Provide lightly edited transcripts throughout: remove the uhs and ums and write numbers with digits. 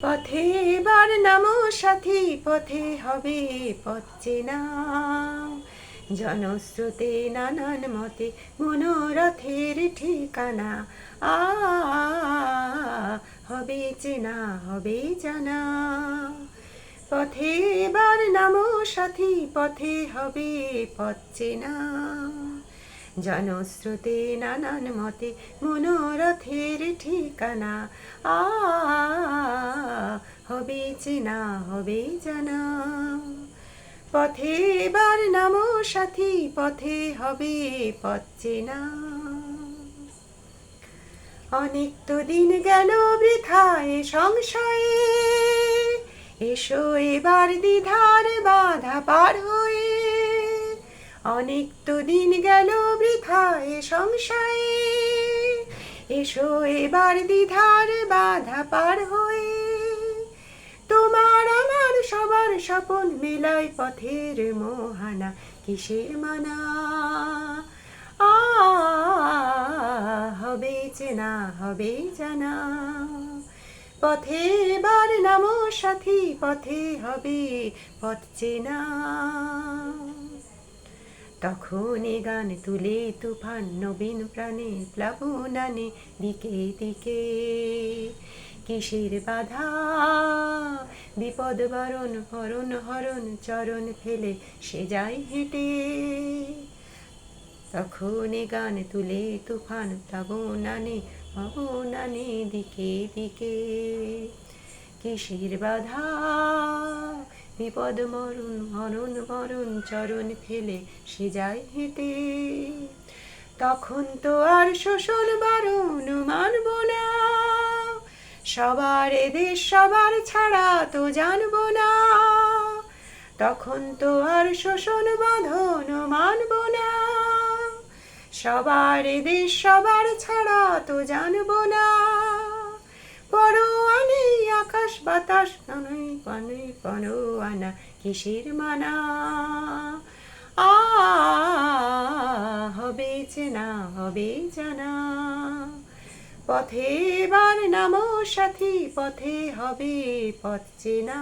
পথে এবার নামো সাথী, পথে হবে পথ চেনা। জনস্রোতে নানান মতে মনোরথের ঠিকানা। আ হবে চেনা, হবে জানা। পথে এবার নামো সাথী, পথে হবে পথ চেনা। জনস্রোতে নানান মতে মনোরথের ঠিকানা। আ হবে চেনা, হবে জানা। পথে এবার নামো সাথী, পথে হবে পথ চেনা। অনেক তো দিন গেল বৃথায় সংশয়ে, এসো এবার দ্বিধার বাধা পার হয়ে। অনেক তো দিন গেল বৃথায় সংশয়ে, এসো এবার দ্বিধার বাধা পার হয়ে। তোমার আমার সবার স্বপন মেলায় পথের মোহানা, কিসের মানা। আ হবে চেনা, হবে জানা। পথে এবার নামো সাথী, পথে হবে পথ চেনা। তখন এ গান তুলে তুফান নবীন প্রাণে প্লাবন আনে দিকে দিকে। কিসের বাধা বিপদ বারণ, হরণ হরণ চরণ ফেলে সে যায় হেঁটে। তখন এ গান তুলে তুফান প্লাবন আনে দিকে দিকে। কিসের বাধা বিপদ মরণ, হরণ মরণ চরণ ফেলে সে যায় হেঁটে। তখন তো আর শোষণ বারণ মানব না, সবার এদেশ সবার ছাড়া তো জানব না। তখন তো আর শোষণ বাঁধন মানব না, সবার এদেশ সবার ছাড়া তো জানব না। পরোয়া নেই আকাশ বাতাস, নয় পানে পরোয়ানা, কিসের মানা। আ হবে চেনা, হবে জানা। পথে এবার নামো সাথী, পথে হবে পথ চেনা।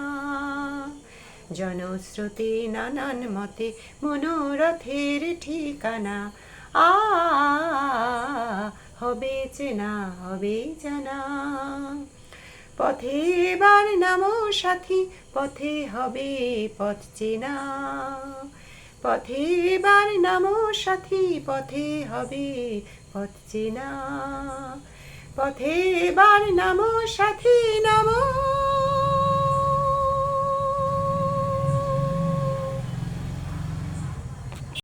জনস্রোতে নানান মতে মনোরথের ঠিকানা। আ হবে চেনা, হবে জানা। পথে এবার নামো সাথী, পথে হবে পথ চেনা। পথে এবার নামো সাথী, পথে হবে পথ চেনা। পথে এবার নামো সাথী, নামো।